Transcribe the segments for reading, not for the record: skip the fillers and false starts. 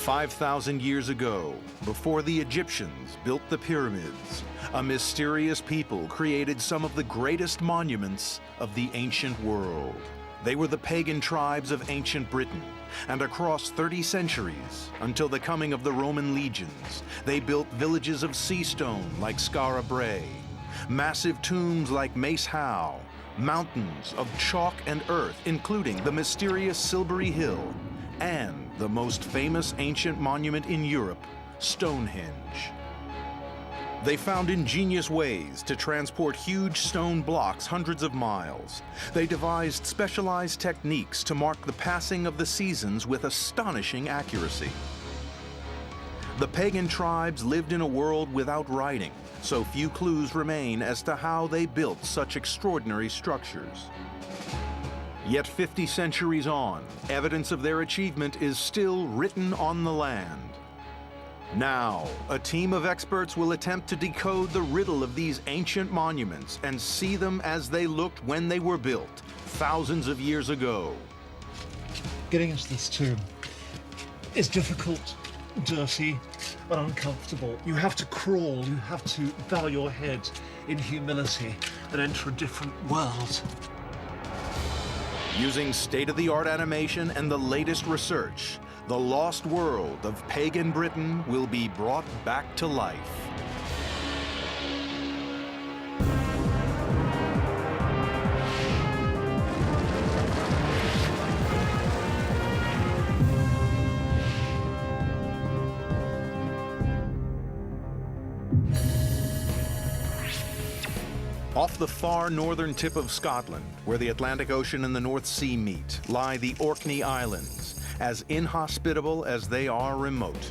5,000 years ago, before the Egyptians built the pyramids, a mysterious people created some of the greatest monuments of the ancient world. They were the pagan tribes of ancient Britain, and across 30 centuries, until the coming of the Roman legions, they built villages of sea stone like Skara Brae, massive tombs like Mace Howe, mountains of chalk and earth, including the mysterious Silbury Hill, and the most famous ancient monument in Europe, Stonehenge. They found ingenious ways to transport huge stone blocks hundreds of miles. They devised specialized techniques to mark the passing of the seasons with astonishing accuracy. The pagan tribes lived in a world without writing, so few clues remain as to how they built such extraordinary structures. Yet 50 centuries on, evidence of their achievement is still written on the land. Now, a team of experts will attempt to decode the riddle of these ancient monuments and see them as they looked when they were built, thousands of years ago. Getting into this tomb is difficult, dirty, and uncomfortable. You have to crawl, you have to bow your head in humility and enter a different world. Using state-of-the-art animation and the latest research, the lost world of pagan Britain will be brought back to life. Off the far northern tip of Scotland, where the Atlantic Ocean and the North Sea meet, lie the Orkney Islands, as inhospitable as they are remote.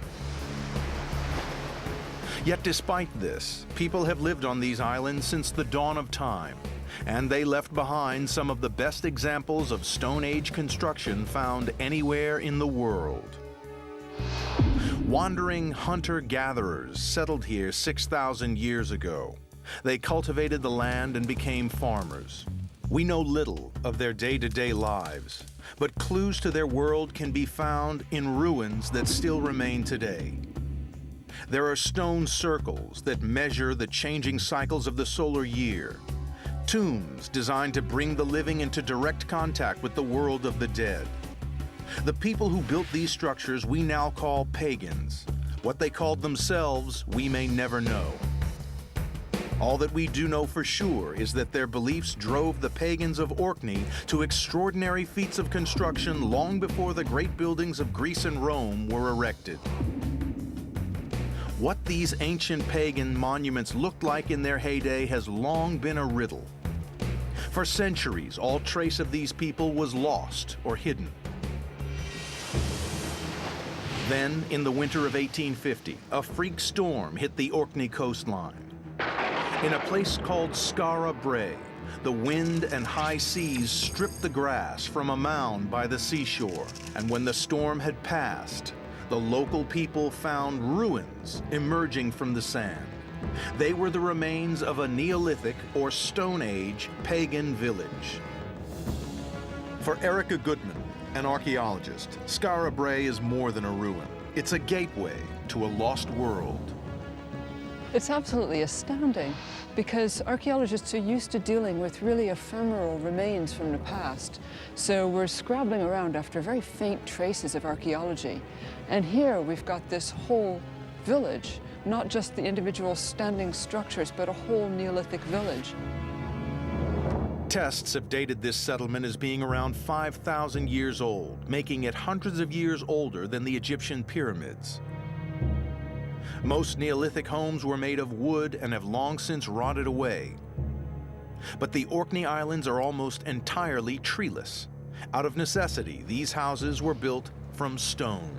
Yet despite this, people have lived on these islands since the dawn of time, and they left behind some of the best examples of Stone Age construction found anywhere in the world. Wandering hunter-gatherers settled here 6,000 years ago. They cultivated the land and became farmers. We know little of their day-to-day lives, but clues to their world can be found in ruins that still remain today. There are stone circles that measure the changing cycles of the solar year, tombs designed to bring the living into direct contact with the world of the dead. The people who built these structures we now call pagans. What they called themselves, we may never know. All that we do know for sure is that their beliefs drove the pagans of Orkney to extraordinary feats of construction long before the great buildings of Greece and Rome were erected. What these ancient pagan monuments looked like in their heyday has long been a riddle. For centuries, all trace of these people was lost or hidden. Then, in the winter of 1850, a freak storm hit the Orkney coastline. In a place called Skara Brae, the wind and high seas stripped the grass from a mound by the seashore, and when the storm had passed, the local people found ruins emerging from the sand. They were the remains of a Neolithic or Stone Age pagan village. For Erica Goodman, an archaeologist, Skara Brae is more than a ruin. It's a gateway to a lost world. It's absolutely astounding because archaeologists are used to dealing with really ephemeral remains from the past. So we're scrabbling around after very faint traces of archaeology. And here we've got this whole village, not just the individual standing structures, but a whole Neolithic village. Tests have dated this settlement as being around 5,000 years old, making it hundreds of years older than the Egyptian pyramids. Most Neolithic homes were made of wood and have long since rotted away. But the Orkney Islands are almost entirely treeless. Out of necessity, these houses were built from stone.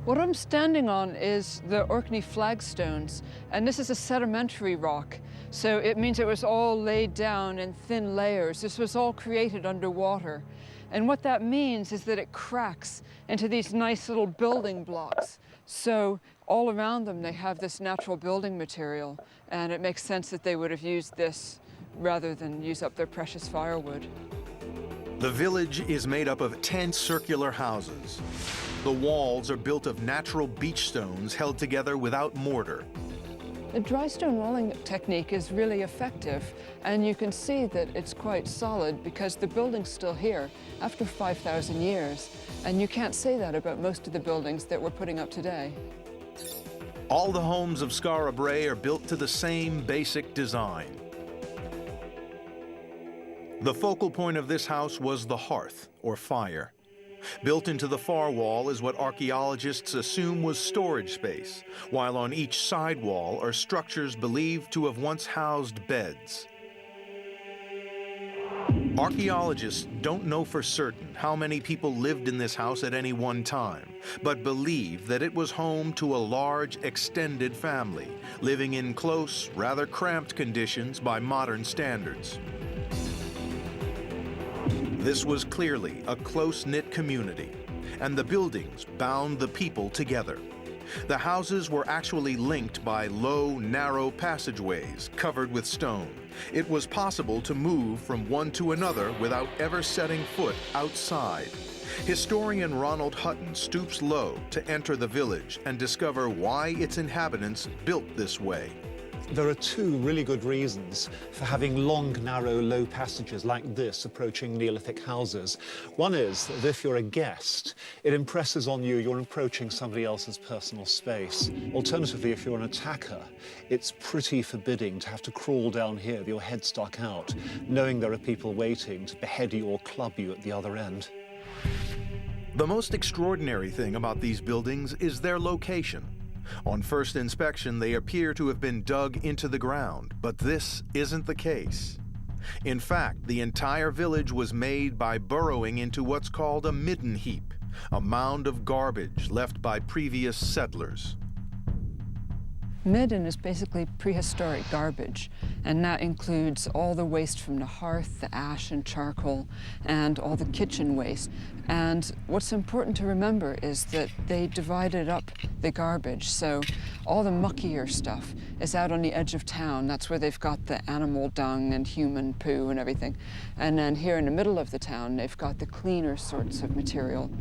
What I'm standing on is the Orkney flagstones, and this is a sedimentary rock. So it means it was all laid down in thin layers. This was all created underwater. And what that means is that it cracks into these nice little building blocks. So all around them, they have this natural building material, and it makes sense that they would have used this rather than use up their precious firewood. The village is made up of 10 circular houses. The walls are built of natural beach stones held together without mortar. The dry stone walling technique is really effective, and you can see that it's quite solid because the building's still here after 5,000 years, and you can't say that about most of the buildings that we're putting up today. All the homes of Skara Brae are built to the same basic design. The focal point of this house was the hearth, or fire. Built into the far wall is what archaeologists assume was storage space, while on each side wall are structures believed to have once housed beds. Archaeologists don't know for certain how many people lived in this house at any one time, but believe that it was home to a large, extended family, living in close, rather cramped conditions by modern standards. This was clearly a close-knit community, and the buildings bound the people together. The houses were actually linked by low, narrow passageways covered with stone. It was possible to move from one to another without ever setting foot outside. Historian Ronald Hutton stoops low to enter the village and discover why its inhabitants built this way. There are two really good reasons for having long, narrow, low passages like this approaching Neolithic houses. One is that if you're a guest, it impresses on you you're approaching somebody else's personal space. Alternatively, if you're an attacker, it's pretty forbidding to have to crawl down here with your head stuck out, knowing there are people waiting to behead you or club you at the other end. The most extraordinary thing about these buildings is their location. On first inspection, they appear to have been dug into the ground, but this isn't the case. In fact, the entire village was made by burrowing into what's called a midden heap, a mound of garbage left by previous settlers. Midden is basically prehistoric garbage, and that includes all the waste from the hearth, the ash and charcoal, and all the kitchen waste. And what's important to remember is that they divided up the garbage, so all the muckier stuff is out on the edge of town. That's where they've got the animal dung and human poo and everything. And then here in the middle of the town, they've got the cleaner sorts of material.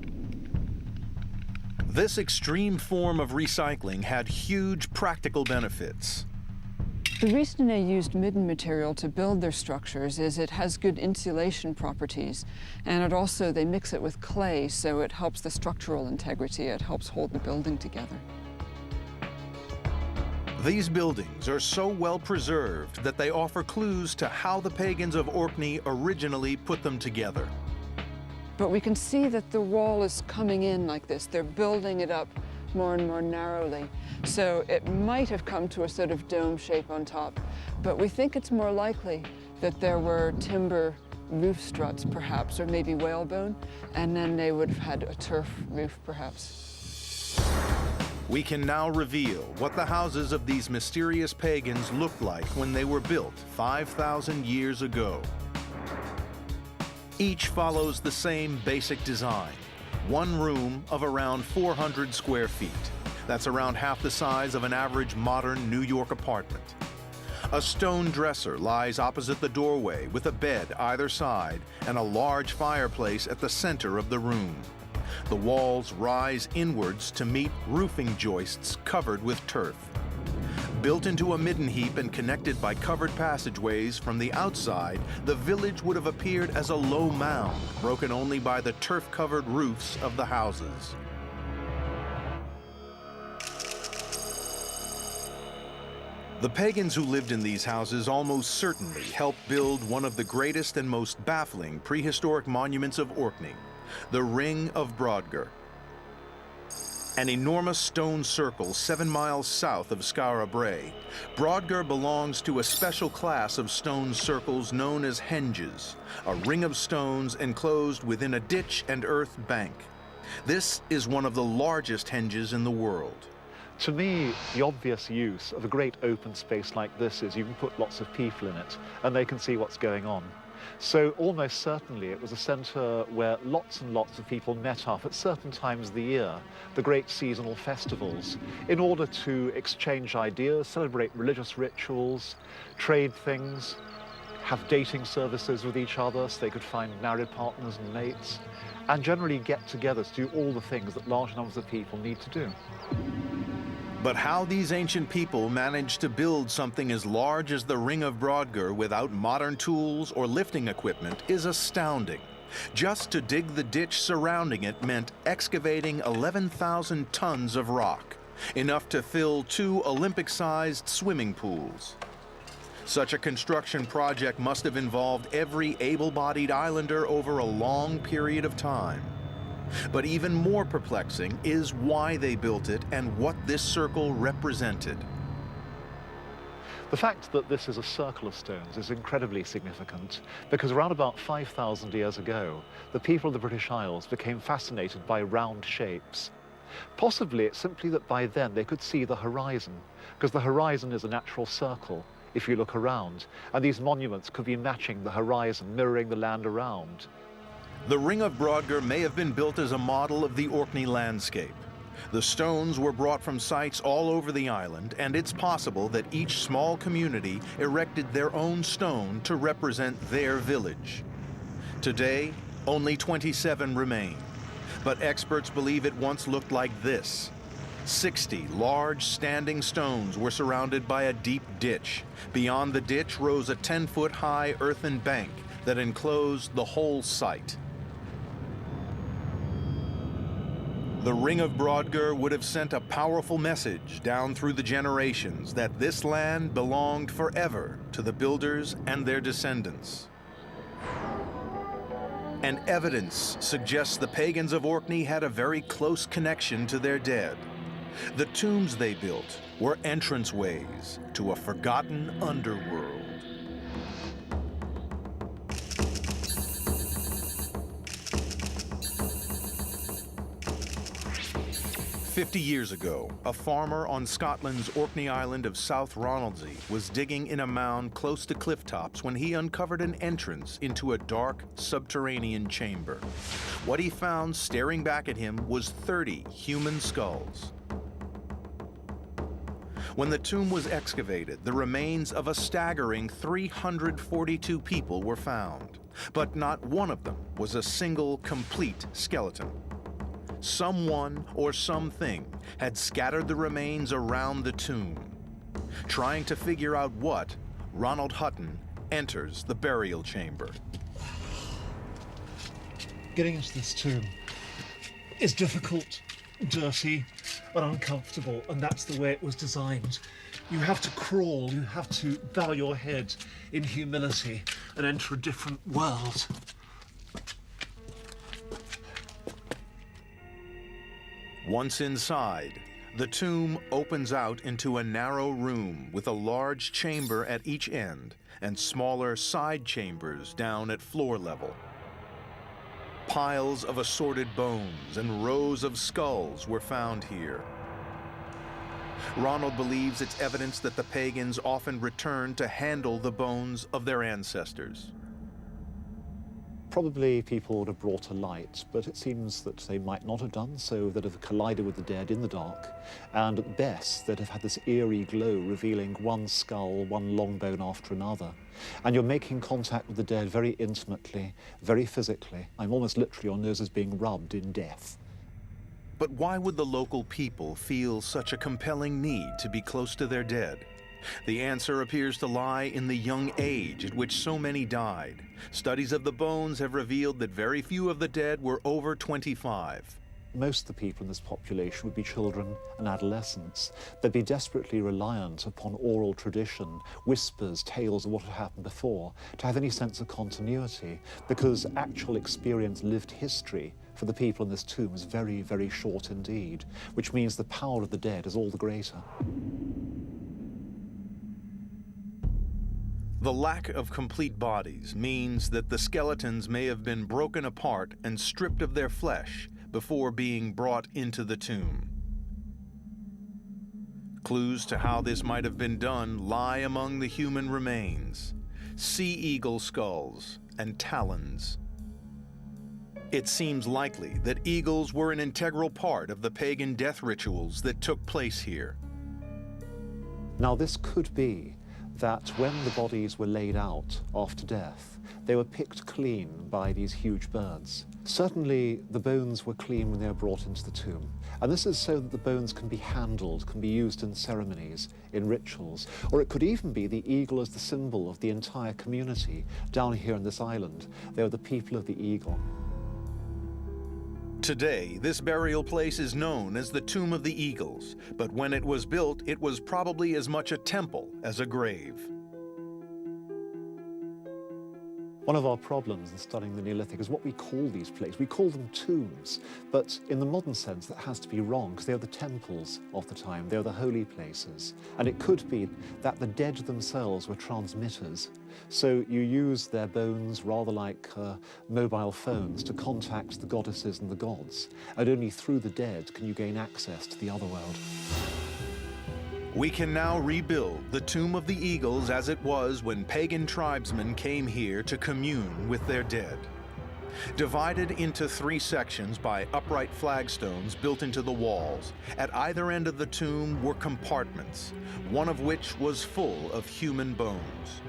This extreme form of recycling had huge practical benefits. The reason they used midden material to build their structures is it has good insulation properties, and it also, they mix it with clay, so it helps the structural integrity. It helps hold the building together. These buildings are so well preserved that they offer clues to how the pagans of Orkney originally put them together. But we can see that the wall is coming in like this. They're building it up more and more narrowly. So it might have come to a sort of dome shape on top, but we think it's more likely that there were timber roof struts perhaps, or maybe whalebone, and then they would have had a turf roof perhaps. We can now reveal what the houses of these mysterious pagans looked like when they were built 5,000 years ago. Each follows the same basic design. One room of around 400 square feet. That's around half the size of an average modern New York apartment. A stone dresser lies opposite the doorway with a bed either side and a large fireplace at the center of the room. The walls rise inwards to meet roofing joists covered with turf. Built into a midden heap and connected by covered passageways from the outside, the village would have appeared as a low mound, broken only by the turf-covered roofs of the houses. The pagans who lived in these houses almost certainly helped build one of the greatest and most baffling prehistoric monuments of Orkney, the Ring of Brodgar. An enormous stone circle 7 miles south of Skara Brae, Brodgar belongs to a special class of stone circles known as henges, a ring of stones enclosed within a ditch and earth bank. This is one of the largest henges in the world. To me, the obvious use of a great open space like this is you can put lots of people in it and they can see what's going on. So almost certainly it was a centre where lots and lots of people met up at certain times of the year, the great seasonal festivals, in order to exchange ideas, celebrate religious rituals, trade things, have dating services with each other so they could find married partners and mates, and generally get together to do all the things that large numbers of people need to do. But how these ancient people managed to build something as large as the Ring of Brodgar without modern tools or lifting equipment is astounding. Just to dig the ditch surrounding it meant excavating 11,000 tons of rock, enough to fill 2 Olympic-sized swimming pools. Such a construction project must have involved every able-bodied islander over a long period of time. But even more perplexing is why they built it and what this circle represented. The fact that this is a circle of stones is incredibly significant because around about 5,000 years ago, the people of the British Isles became fascinated by round shapes. Possibly it's simply that by then they could see the horizon, because the horizon is a natural circle if you look around, and these monuments could be matching the horizon, mirroring the land around. The Ring of Brodgar may have been built as a model of the Orkney landscape. The stones were brought from sites all over the island, and it's possible that each small community erected their own stone to represent their village. Today, only 27 remain, but experts believe it once looked like this. 60 large standing stones were surrounded by a deep ditch. Beyond the ditch rose a 10-foot-high earthen bank that enclosed the whole site. The Ring of Brodgar would have sent a powerful message down through the generations that this land belonged forever to the builders and their descendants. And evidence suggests the pagans of Orkney had a very close connection to their dead. The tombs they built were entranceways to a forgotten underworld. 50 years ago, a farmer on Scotland's Orkney island of South Ronaldsay was digging in a mound close to cliff tops when he uncovered an entrance into a dark, subterranean chamber. What he found staring back at him was 30 human skulls. When the tomb was excavated, the remains of a staggering 342 people were found, but not one of them was a single, complete skeleton. Someone or something had scattered the remains around the tomb. Trying to figure out what, Ronald Hutton enters the burial chamber. Getting into this tomb is difficult, dirty, and uncomfortable, and that's the way it was designed. You have to crawl, you have to bow your head in humility and enter a different world. Once inside, the tomb opens out into a narrow room with a large chamber at each end and smaller side chambers down at floor level. Piles of assorted bones and rows of skulls were found here. Ronald believes it's evidence that the pagans often returned to handle the bones of their ancestors. Probably people would have brought a light, but it seems that they might not have done so, that have collided with the dead in the dark, and at best they'd have had this eerie glow revealing one skull, one long bone after another. And you're making contact with the dead very intimately, very physically. I'm almost literally, your nose is being rubbed in death. But why would the local people feel such a compelling need to be close to their dead? The answer appears to lie in the young age at which so many died. Studies of the bones have revealed that very few of the dead were over 25. Most of the people in this population would be children and adolescents. They'd be desperately reliant upon oral tradition, whispers, tales of what had happened before, to have any sense of continuity, because actual experience, lived history for the people in this tomb is very, very short indeed, which means the power of the dead is all the greater. The lack of complete bodies means that the skeletons may have been broken apart and stripped of their flesh before being brought into the tomb. Clues to how this might have been done lie among the human remains: sea eagle skulls and talons. It seems likely that eagles were an integral part of the pagan death rituals that took place here. Now this could be that when the bodies were laid out after death, they were picked clean by these huge birds. Certainly, the bones were clean when they were brought into the tomb. And this is so that the bones can be handled, can be used in ceremonies, in rituals, or it could even be the eagle as the symbol of the entire community down here on this island. They were the people of the eagle. Today, this burial place is known as the Tomb of the Eagles, but when it was built, it was probably as much a temple as a grave. One of our problems in studying the Neolithic is what we call these places. We call them tombs, but in the modern sense that has to be wrong, because they are the temples of the time, they are the holy places. And it could be that the dead themselves were transmitters. So you use their bones rather like mobile phones to contact the goddesses and the gods. And only through the dead can you gain access to the other world. We can now rebuild the Tomb of the Eagles as it was when pagan tribesmen came here to commune with their dead. Divided into 3 sections by upright flagstones built into the walls, at either end of the tomb were compartments, one of which was full of human bones.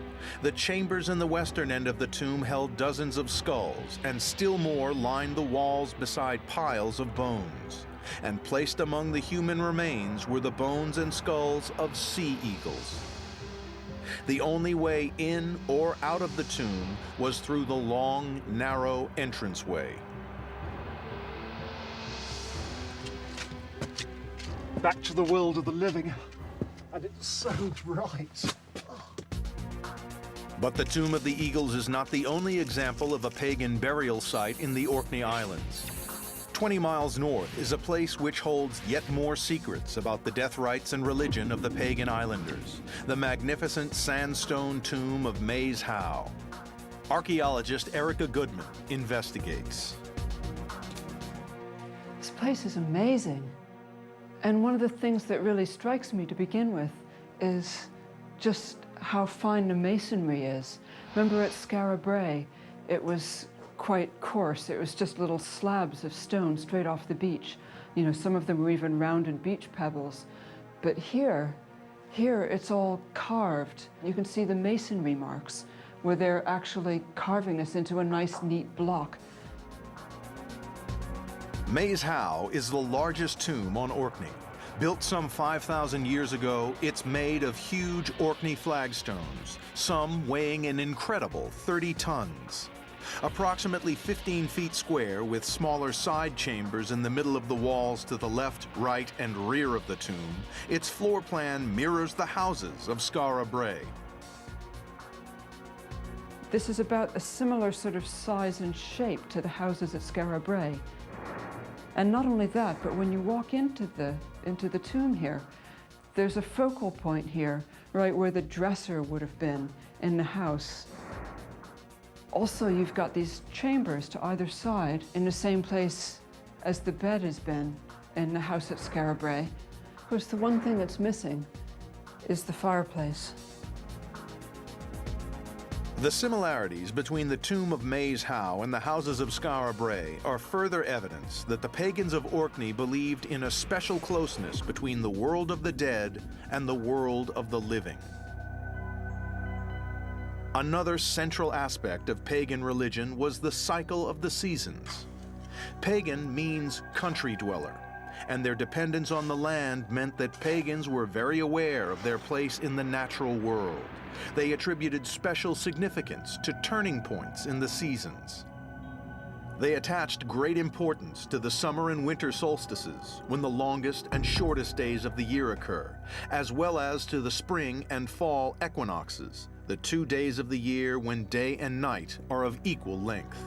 The chambers in the western end of the tomb held dozens of skulls, and still more lined the walls beside piles of bones. And placed among the human remains were the bones and skulls of sea eagles. The only way in or out of the tomb was through the long, narrow entranceway. Back to the world of the living, and it's so bright. But the Tomb of the Eagles is not the only example of a pagan burial site in the Orkney Islands. 20 miles north is a place which holds yet more secrets about the death rites and religion of the pagan islanders, the magnificent sandstone tomb of Maes Howe. Archaeologist Erica Goodman investigates. This place is amazing. And one of the things that really strikes me to begin with is just how fine the masonry is. Remember at Skara Brae, it was quite coarse. It was just little slabs of stone straight off the beach. You know, some of them were even rounded beach pebbles. But here it's all carved. You can see the masonry marks where they're actually carving this into a nice, neat block. Maes Howe is the largest tomb on Orkney. Built some 5,000 years ago, it's made of huge Orkney flagstones, some weighing an incredible 30 tons. Approximately 15 feet square, with smaller side chambers in the middle of the walls to the left, right, and rear of the tomb, its floor plan mirrors the houses of Skara Brae. This is about a similar sort of size and shape to the houses at Skara Brae. And not only that, but when you walk into the tomb here, there's a focal point here, right where the dresser would have been in the house. Also, you've got these chambers to either side in the same place as the bed has been in the house at Skara Brae. Of course, the one thing that's missing is the fireplace. The similarities between the tomb of Maes Howe and the houses of Skara Brae are further evidence that the pagans of Orkney believed in a special closeness between the world of the dead and the world of the living. Another central aspect of pagan religion was the cycle of the seasons. Pagan means country dweller, and their dependence on the land meant that pagans were very aware of their place in the natural world. They attributed special significance to turning points in the seasons. They attached great importance to the summer and winter solstices, when the longest and shortest days of the year occur, as well as to the spring and fall equinoxes, the 2 days of the year when day and night are of equal length.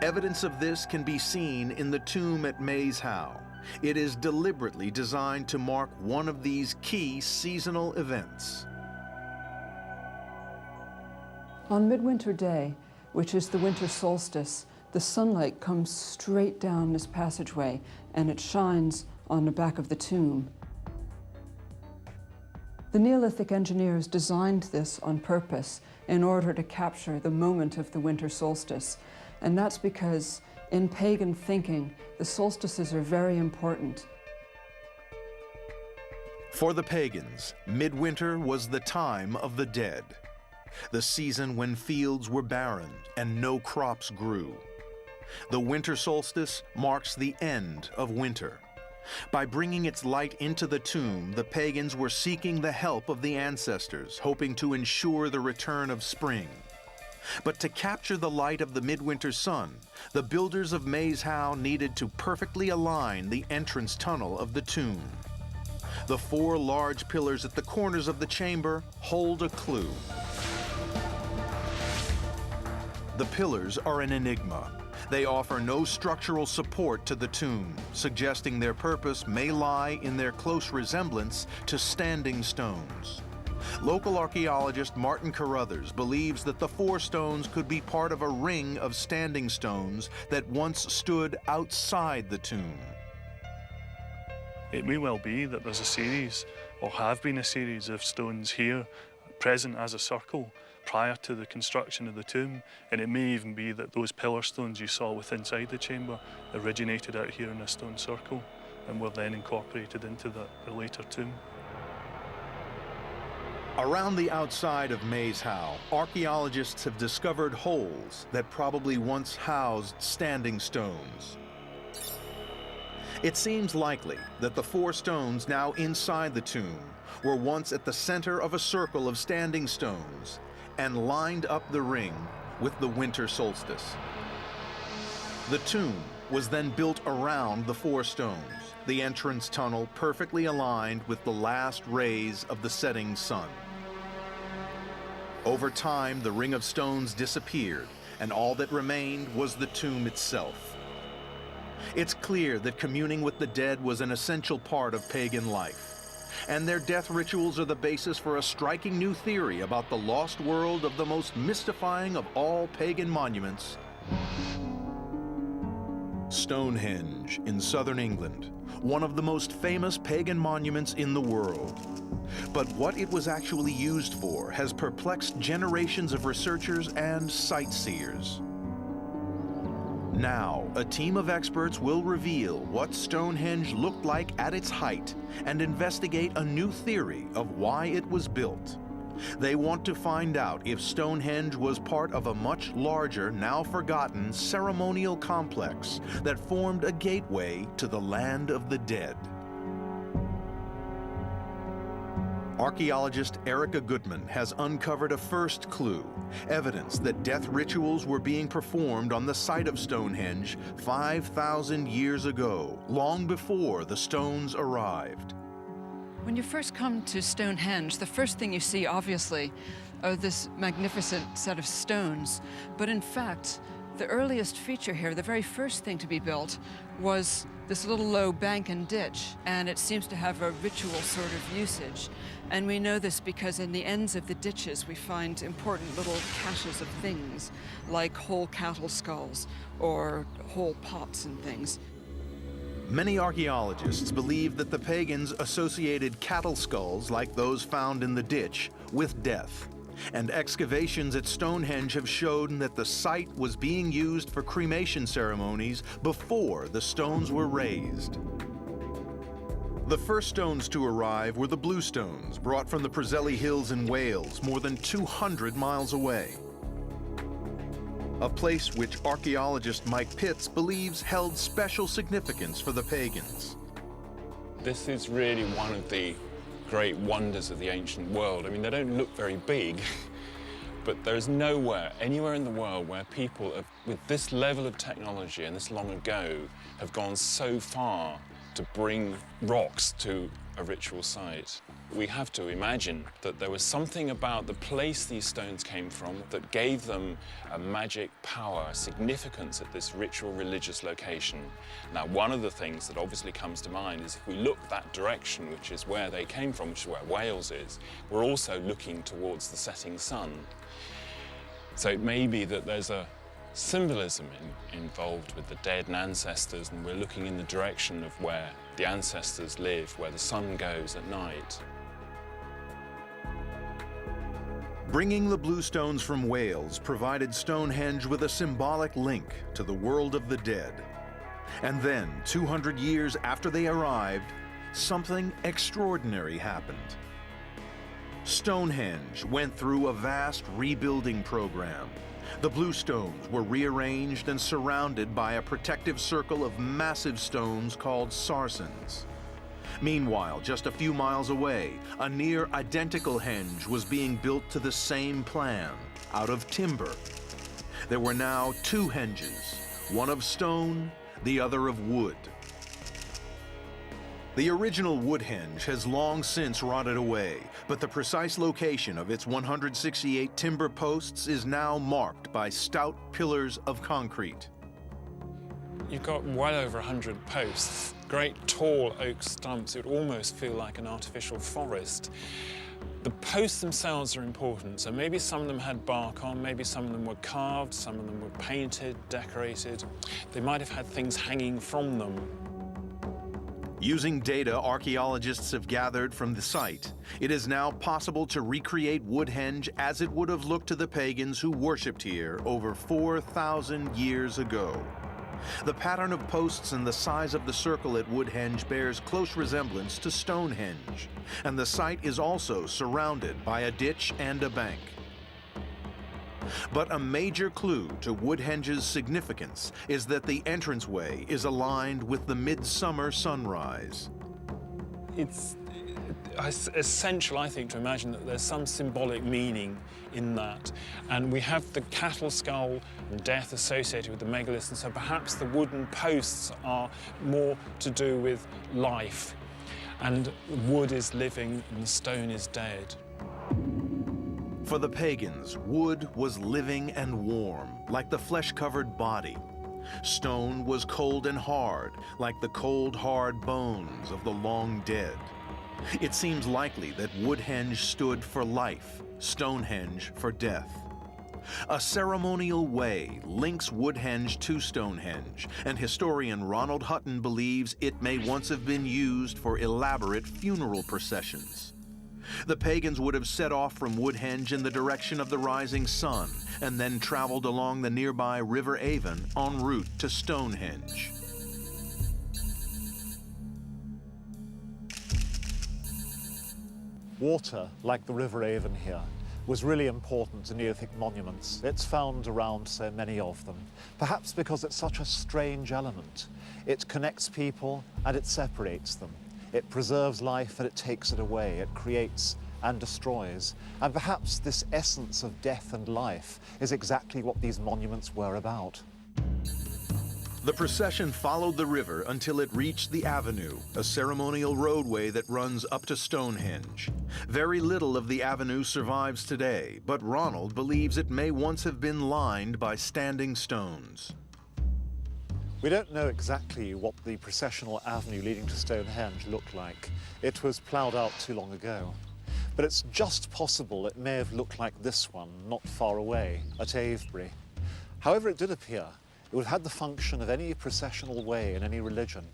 Evidence of this can be seen in the tomb at Maes Howe. It is deliberately designed to mark one of these key seasonal events. On Midwinter Day, which is the winter solstice, the sunlight comes straight down this passageway and it shines on the back of the tomb. The Neolithic engineers designed this on purpose in order to capture the moment of the winter solstice. And that's because in pagan thinking, the solstices are very important. For the pagans, midwinter was the time of the dead, the season when fields were barren and no crops grew. The winter solstice marks the end of winter. By bringing its light into the tomb, the pagans were seeking the help of the ancestors, hoping to ensure the return of spring. But to capture the light of the midwinter sun, the builders of Maze Howe needed to perfectly align the entrance tunnel of the tomb. The 4 large pillars at the corners of the chamber hold a clue. The pillars are an enigma. They offer no structural support to the tomb, suggesting their purpose may lie in their close resemblance to standing stones. Local archaeologist Martin Carruthers believes that the 4 stones could be part of a ring of standing stones that once stood outside the tomb. It may well be that there's a series, or have been a series, of stones here present as a circle prior to the construction of the tomb, and it may even be that those pillar stones you saw within inside the chamber originated out here in a stone circle and were then incorporated into the later tomb. Around the outside of Maze Howe, archaeologists have discovered holes that probably once housed standing stones. It seems likely that the 4 stones now inside the tomb were once at the center of a circle of standing stones and lined up the ring with the winter solstice. The tomb was then built around the 4 stones, the entrance tunnel perfectly aligned with the last rays of the setting sun. Over time, the ring of stones disappeared, and all that remained was the tomb itself. It's clear that communing with the dead was an essential part of pagan life, and their death rituals are the basis for a striking new theory about the lost world of the most mystifying of all pagan monuments, Stonehenge in southern England, one of the most famous pagan monuments in the world. But what it was actually used for has perplexed generations of researchers and sightseers. Now, a team of experts will reveal what Stonehenge looked like at its height and investigate a new theory of why it was built. They want to find out if Stonehenge was part of a much larger, now forgotten, ceremonial complex that formed a gateway to the land of the dead. Archaeologist Erica Goodman has uncovered a first clue, evidence that death rituals were being performed on the site of Stonehenge 5,000 years ago, long before the stones arrived. When you first come to Stonehenge, the first thing you see, obviously, are this magnificent set of stones. But in fact, the earliest feature here, the very first thing to be built, was this little low bank and ditch, and it seems to have a ritual sort of usage. And we know this because in the ends of the ditches we find important little caches of things, like whole cattle skulls or whole pots and things. Many archaeologists believe that the pagans associated cattle skulls like those found in the ditch with death. And excavations at Stonehenge have shown that the site was being used for cremation ceremonies before the stones were raised. The first stones to arrive were the blue stones, brought from the Preseli Hills in Wales, more than 200 miles away. A place which archaeologist Mike Pitts believes held special significance for the pagans. This is really one of the great wonders of the ancient world. I mean, they don't look very big, but there's nowhere, anywhere in the world where people have, with this level of technology and this long ago, have gone so far to bring rocks to a ritual site. We have to imagine that there was something about the place these stones came from that gave them a magic power, a significance at this ritual religious location. Now, one of the things that obviously comes to mind is if we look that direction, which is where they came from, which is where Wales is, we're also looking towards the setting sun. So it may be that there's a symbolism involved with the dead and ancestors, and we're looking in the direction of where the ancestors live, where the sun goes at night. Bringing the blue stones from Wales provided Stonehenge with a symbolic link to the world of the dead. And then, 200 years after they arrived, something extraordinary happened. Stonehenge went through a vast rebuilding program. The blue stones were rearranged and surrounded by a protective circle of massive stones called sarsens. Meanwhile, just a few miles away, a near identical henge was being built to the same plan, out of timber. There were now two henges, one of stone, the other of wood. The original wood henge has long since rotted away, but the precise location of its 168 timber posts is now marked by stout pillars of concrete. You've got well over 100 posts, great tall oak stumps. It would almost feel like an artificial forest. The posts themselves are important, so maybe some of them had bark on, maybe some of them were carved, some of them were painted, decorated. They might have had things hanging from them. Using data archaeologists have gathered from the site, it is now possible to recreate Woodhenge as it would have looked to the pagans who worshipped here over 4,000 years ago. The pattern of posts and the size of the circle at Woodhenge bears close resemblance to Stonehenge, and the site is also surrounded by a ditch and a bank. But a major clue to Woodhenge's significance is that the entranceway is aligned with the midsummer sunrise. It's essential, I think, to imagine that there's some symbolic meaning in that. And we have the cattle skull and death associated with the megaliths, and so perhaps the wooden posts are more to do with life. And wood is living and the stone is dead. For the pagans, wood was living and warm, like the flesh-covered body. Stone was cold and hard, like the cold, hard bones of the long dead. It seems likely that Woodhenge stood for life, Stonehenge for death. A ceremonial way links Woodhenge to Stonehenge, and historian Ronald Hutton believes it may once have been used for elaborate funeral processions. The pagans would have set off from Woodhenge in the direction of the rising sun and then traveled along the nearby River Avon en route to Stonehenge. Water, like the River Avon here, was really important to Neolithic monuments. It's found around so many of them, perhaps because it's such a strange element. It connects people and it separates them. It preserves life and it takes it away. It creates and destroys. And perhaps this essence of death and life is exactly what these monuments were about. The procession followed the river until it reached the avenue, a ceremonial roadway that runs up to Stonehenge. Very little of the avenue survives today, but Ronald believes it may once have been lined by standing stones. We don't know exactly what the processional avenue leading to Stonehenge looked like. It was ploughed out too long ago. But it's just possible it may have looked like this one, not far away, at Avebury. However it did appear, it would have had the function of any processional way in any religion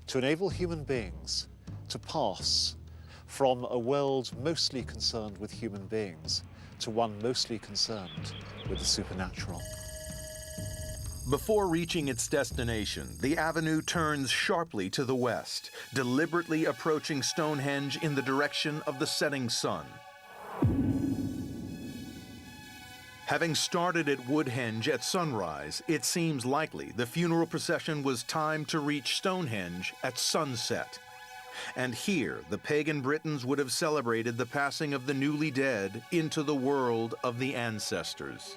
to enable human beings to pass from a world mostly concerned with human beings to one mostly concerned with the supernatural. Before reaching its destination, the avenue turns sharply to the west, deliberately approaching Stonehenge in the direction of the setting sun. Having started at Woodhenge at sunrise, it seems likely the funeral procession was timed to reach Stonehenge at sunset. And here, the pagan Britons would have celebrated the passing of the newly dead into the world of the ancestors.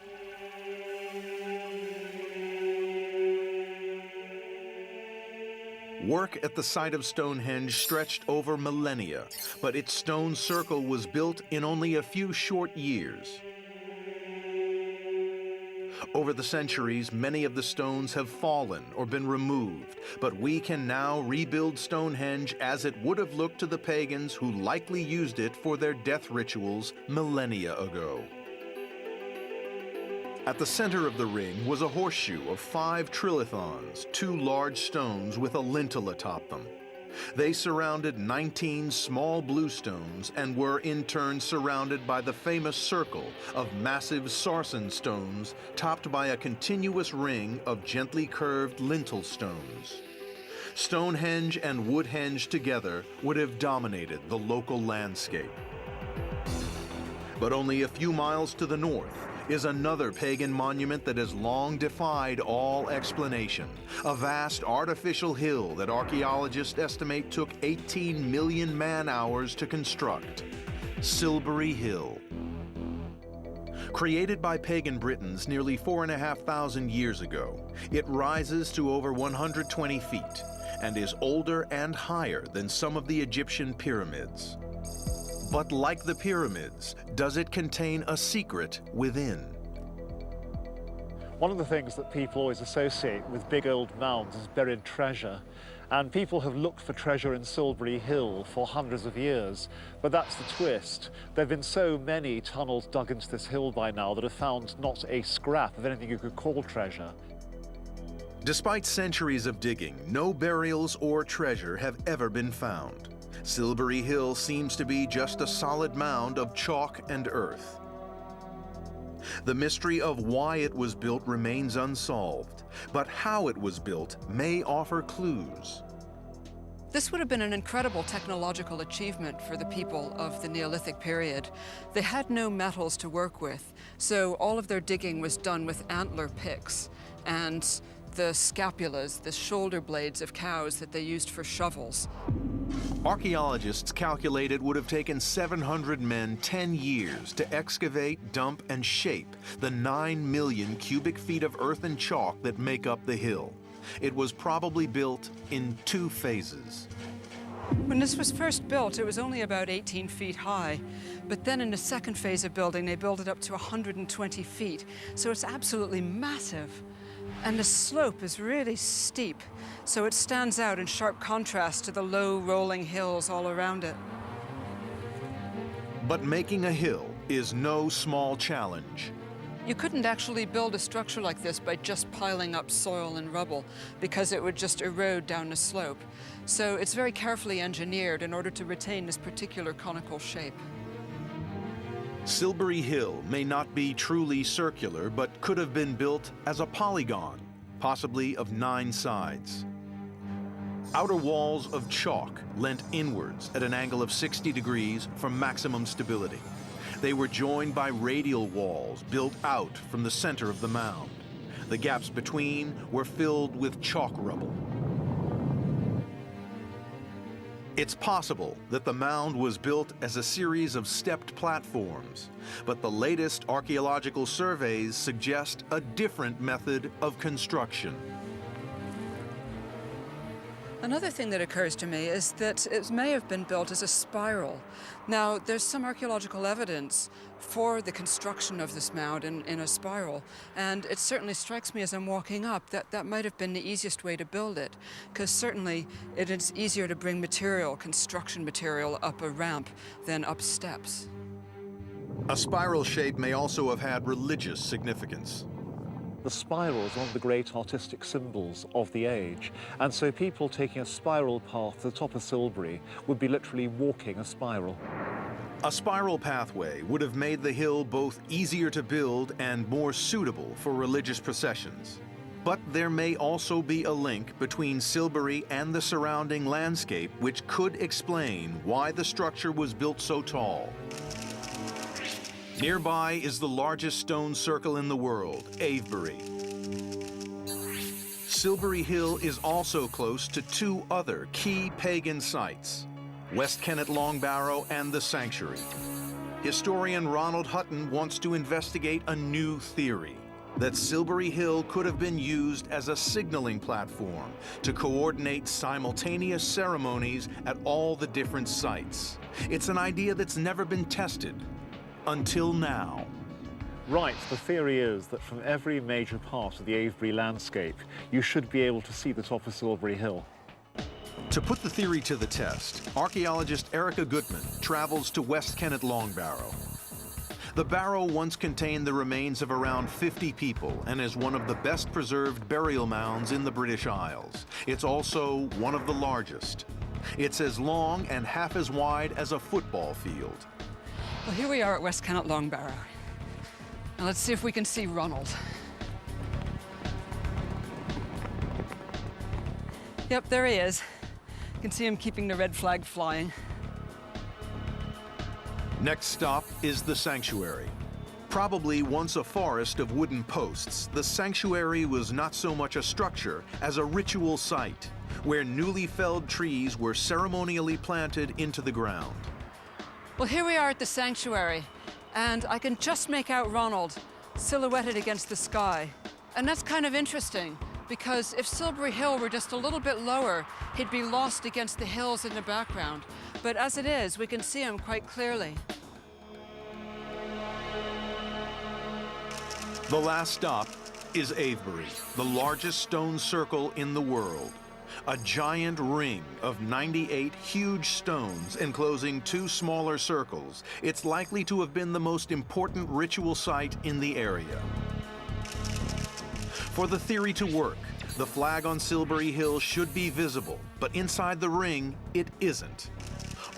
Work at the site of Stonehenge stretched over millennia, but its stone circle was built in only a few short years. Over the centuries, many of the stones have fallen or been removed, but we can now rebuild Stonehenge as it would have looked to the pagans who likely used it for their death rituals millennia ago. At the center of the ring was a horseshoe of 5 trilithons, 2 large stones with a lintel atop them. They surrounded 19 small blue stones and were in turn surrounded by the famous circle of massive sarsen stones topped by a continuous ring of gently curved lintel stones. Stonehenge and Woodhenge together would have dominated the local landscape. But only a few miles to the north is another pagan monument that has long defied all explanation. A vast artificial hill that archaeologists estimate took 18 million man-hours to construct. Silbury Hill. Created by pagan Britons nearly 4,500 years ago, it rises to over 120 feet and is older and higher than some of the Egyptian pyramids. But like the pyramids, does it contain a secret within? One of the things that people always associate with big old mounds is buried treasure. And people have looked for treasure in Silbury Hill for hundreds of years. But that's the twist. There have been so many tunnels dug into this hill by now that have found not a scrap of anything you could call treasure. Despite centuries of digging, no burials or treasure have ever been found. Silbury Hill seems to be just a solid mound of chalk and earth. The mystery of why it was built remains unsolved, but how it was built may offer clues. This would have been an incredible technological achievement for the people of the Neolithic period. They had no metals to work with, so all of their digging was done with antler picks and the scapulas, the shoulder blades of cows that they used for shovels. Archaeologists calculate it would have taken 700 men 10 years to excavate, dump, and shape the 9 million cubic feet of earth and chalk that make up the hill. It was probably built in 2 phases. When this was first built, it was only about 18 feet high. But then in the second phase of building, they built it up to 120 feet. So it's absolutely massive. And the slope is really steep, so it stands out in sharp contrast to the low, rolling hills all around it. But making a hill is no small challenge. You couldn't actually build a structure like this by just piling up soil and rubble, because it would just erode down the slope. So it's very carefully engineered in order to retain this particular conical shape. Silbury Hill may not be truly circular, but could have been built as a polygon, possibly of 9 sides. Outer walls of chalk leant inwards at an angle of 60 degrees for maximum stability. They were joined by radial walls built out from the center of the mound. The gaps between were filled with chalk rubble. It's possible that the mound was built as a series of stepped platforms, but the latest archaeological surveys suggest a different method of construction. Another thing that occurs to me is that it may have been built as a spiral. Now, there's some archaeological evidence for the construction of this mound in a spiral, and it certainly strikes me as I'm walking up that that might have been the easiest way to build it, because certainly it is easier to bring material, construction material, up a ramp than up steps. A spiral shape may also have had religious significance. The spiral is one of the great artistic symbols of the age, and so people taking a spiral path to the top of Silbury would be literally walking a spiral. A spiral pathway would have made the hill both easier to build and more suitable for religious processions. But there may also be a link between Silbury and the surrounding landscape which could explain why the structure was built so tall. Nearby is the largest stone circle in the world, Avebury. Silbury Hill is also close to 2 other key pagan sites, West Kennet Long Barrow and the Sanctuary. Historian Ronald Hutton wants to investigate a new theory, that Silbury Hill could have been used as a signaling platform to coordinate simultaneous ceremonies at all the different sites. It's an idea that's never been tested. Until now. Right, the theory is that from every major part of the Avebury landscape, you should be able to see the top of Silbury Hill. To put the theory to the test, archaeologist Erica Gutman travels to West Kennet Long Barrow. The barrow once contained the remains of around 50 people and is one of the best preserved burial mounds in the British Isles. It's also one of the largest. It's as long and half as wide as a football field. Well, here we are at West Kennet Long Barrow. Now let's see if we can see Ronald. Yep, there he is. You can see him keeping the red flag flying. Next stop is the sanctuary. Probably once a forest of wooden posts, the sanctuary was not so much a structure as a ritual site where newly felled trees were ceremonially planted into the ground. Well, here we are at the sanctuary, and I can just make out Ronald silhouetted against the sky. And that's kind of interesting, because if Silbury Hill were just a little bit lower, he'd be lost against the hills in the background. But as it is, we can see him quite clearly. The last stop is Avebury, the largest stone circle in the world. A giant ring of 98 huge stones enclosing 2 smaller circles. It's likely to have been the most important ritual site in the area. For the theory to work, the flag on Silbury Hill should be visible, but inside the ring, it isn't.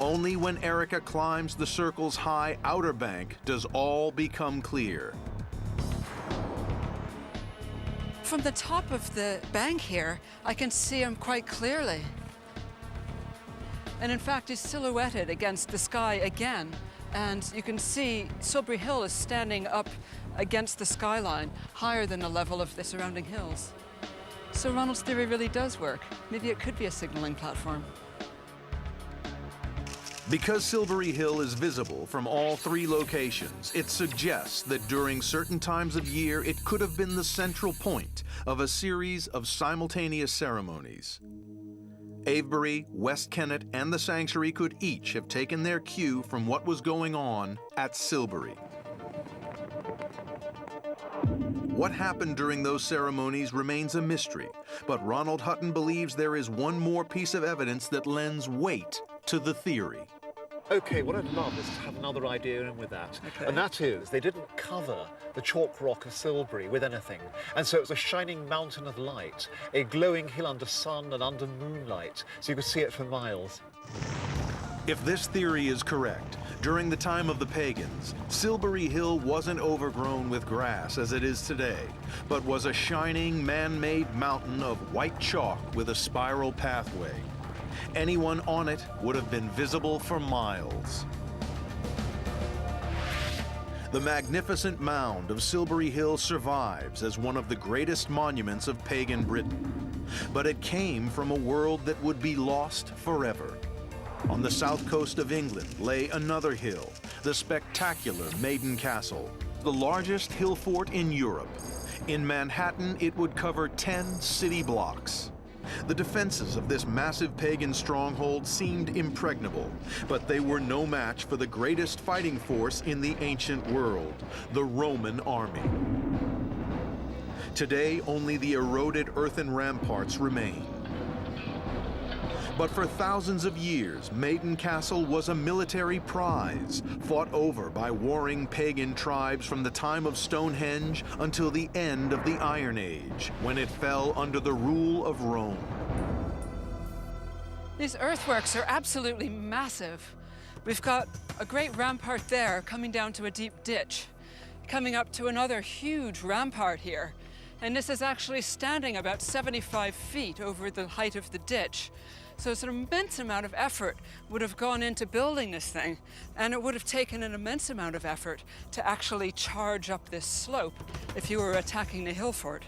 Only when Erica climbs the circle's high outer bank does all become clear. From the top of the bank here, I can see him quite clearly. And in fact, he's silhouetted against the sky again. And you can see Silbury Hill is standing up against the skyline, higher than the level of the surrounding hills. So Ronald's theory really does work. Maybe it could be a signaling platform. Because Silbury Hill is visible from all 3 locations, it suggests that during certain times of year, it could have been the central point of a series of simultaneous ceremonies. Avebury, West Kennet, and the Sanctuary could each have taken their cue from what was going on at Silbury. What happened during those ceremonies remains a mystery, but Ronald Hutton believes there is one more piece of evidence that lends weight to the theory. Okay, what I'd love is to have another idea in with that. Okay. And that is, they didn't cover the chalk rock of Silbury with anything. And so it was a shining mountain of light, a glowing hill under sun and under moonlight, so you could see it for miles. If this theory is correct, during the time of the Pagans, Silbury Hill wasn't overgrown with grass as it is today, but was a shining man-made mountain of white chalk with a spiral pathway. Anyone on it would have been visible for miles. The magnificent mound of Silbury Hill survives as one of the greatest monuments of pagan Britain, but it came from a world that would be lost forever. On the south coast of England lay another hill, the spectacular Maiden Castle, the largest hill fort in Europe. In Manhattan, it would cover 10 city blocks. The defenses of this massive pagan stronghold seemed impregnable, but they were no match for the greatest fighting force in the ancient world, the Roman army. Today, only the eroded earthen ramparts remain. But for thousands of years, Maiden Castle was a military prize, fought over by warring pagan tribes from the time of Stonehenge until the end of the Iron Age, when it fell under the rule of Rome. These earthworks are absolutely massive. We've got a great rampart there coming down to a deep ditch, coming up to another huge rampart here. And this is actually standing about 75 feet over the height of the ditch. So it's an immense amount of effort would have gone into building this thing, and it would have taken an immense amount of effort to actually charge up this slope if you were attacking the hill fort.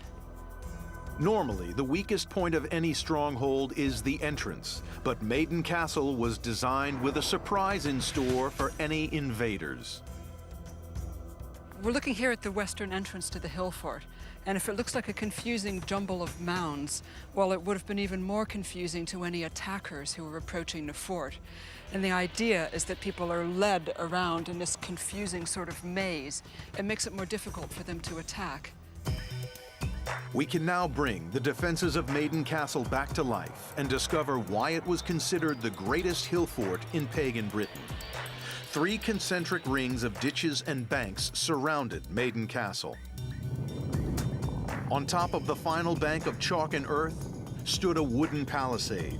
Normally, the weakest point of any stronghold is the entrance, but Maiden Castle was designed with a surprise in store for any invaders. We're looking here at the western entrance to the hill fort, and if it looks like a confusing jumble of mounds, well, it would have been even more confusing to any attackers who were approaching the fort. And the idea is that people are led around in this confusing sort of maze. It makes it more difficult for them to attack. We can now bring the defenses of Maiden Castle back to life and discover why it was considered the greatest hill fort in pagan Britain. 3 concentric rings of ditches and banks surrounded Maiden Castle. On top of the final bank of chalk and earth stood a wooden palisade.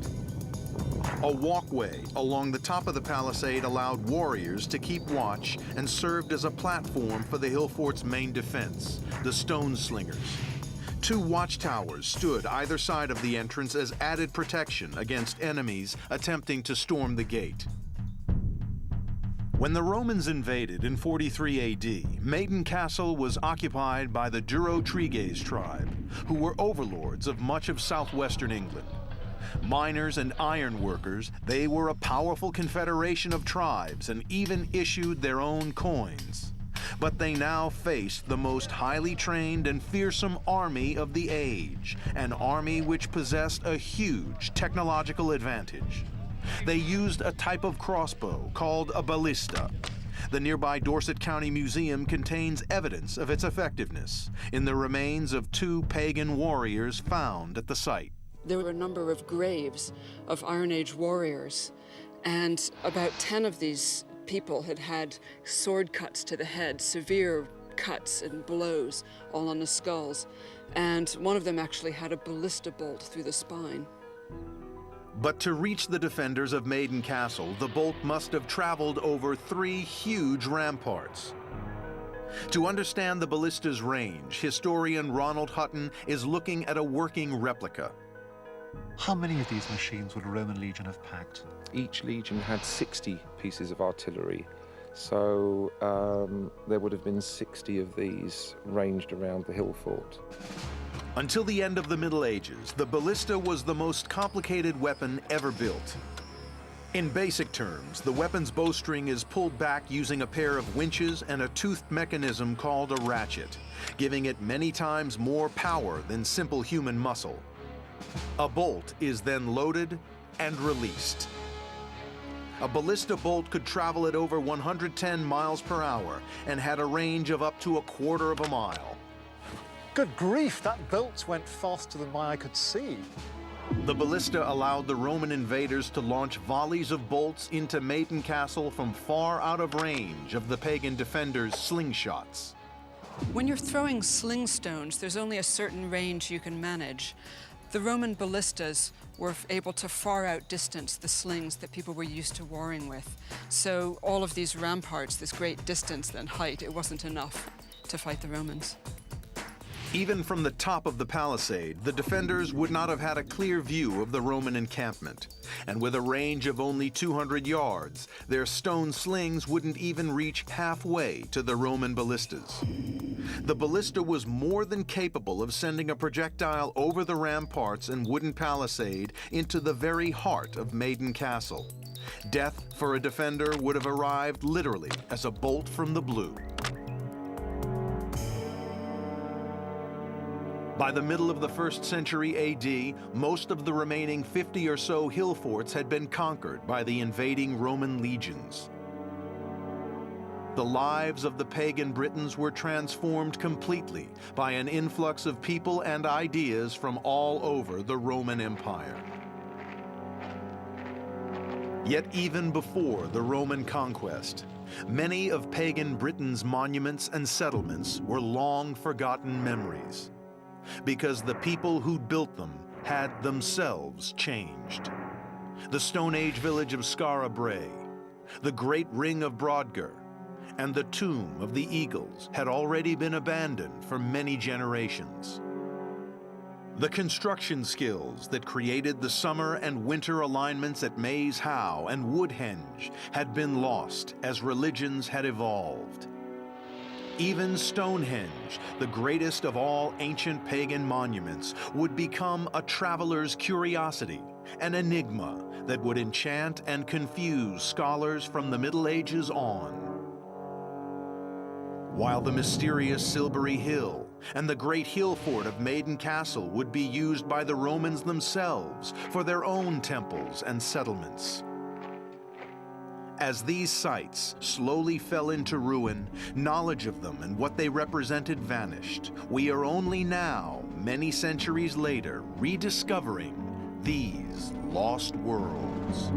A walkway along the top of the palisade allowed warriors to keep watch and served as a platform for the hill fort's main defense, the stone slingers. 2 watchtowers stood either side of the entrance as added protection against enemies attempting to storm the gate. When the Romans invaded in 43 AD, Maiden Castle was occupied by the Durotriges tribe, who were overlords of much of southwestern England. Miners and iron workers, they were a powerful confederation of tribes and even issued their own coins. But they now faced the most highly trained and fearsome army of the age, an army which possessed a huge technological advantage. They used a type of crossbow called a ballista. The nearby Dorset County Museum contains evidence of its effectiveness in the remains of 2 pagan warriors found at the site. There were a number of graves of Iron Age warriors, and about 10 of these people had had sword cuts to the head, severe cuts and blows all on the skulls, and one of them actually had a ballista bolt through the spine. But to reach the defenders of Maiden Castle, the bolt must have traveled over 3 huge ramparts. To understand the ballista's range, historian Ronald Hutton is looking at a working replica. How many of these machines would a Roman legion have packed? Each legion had 60 pieces of artillery, so there would have been 60 of these ranged around the hill fort. Until the end of the Middle Ages, the ballista was the most complicated weapon ever built. In basic terms, the weapon's bowstring is pulled back using a pair of winches and a toothed mechanism called a ratchet, giving it many times more power than simple human muscle. A bolt is then loaded and released. A ballista bolt could travel at over 110 miles per hour and had a range of up to 1/4 of a mile. Good grief, that bolt went faster than my eye could see. The ballista allowed the Roman invaders to launch volleys of bolts into Maiden Castle from far out of range of the pagan defenders' slingshots. When you're throwing sling stones, there's only a certain range you can manage. The Roman ballistas were able to far outdistance the slings that people were used to warring with. So all of these ramparts, this great distance and height, it wasn't enough to fight the Romans. Even from the top of the palisade, the defenders would not have had a clear view of the Roman encampment. And with a range of only 200 yards, their stone slings wouldn't even reach halfway to the Roman ballistas. The ballista was more than capable of sending a projectile over the ramparts and wooden palisade into the very heart of Maiden Castle. Death for a defender would have arrived literally as a bolt from the blue. By the middle of the 1st century AD, most of the remaining 50 or so hill forts had been conquered by the invading Roman legions. The lives of the pagan Britons were transformed completely by an influx of people and ideas from all over the Roman Empire. Yet even before the Roman conquest, many of pagan Britain's monuments and settlements were long forgotten memories, because the people who'd built them had themselves changed. The Stone Age village of Skara Brae, the Great Ring of Brodgar, and the Tomb of the Eagles had already been abandoned for many generations. The construction skills that created the summer and winter alignments at Maze Howe and Woodhenge had been lost as religions had evolved. Even Stonehenge, the greatest of all ancient pagan monuments, would become a traveler's curiosity, an enigma that would enchant and confuse scholars from the Middle Ages on. While the mysterious Silbury Hill and the great hill fort of Maiden Castle would be used by the Romans themselves for their own temples and settlements. As these sites slowly fell into ruin, knowledge of them and what they represented vanished. We are only now, many centuries later, rediscovering these lost worlds.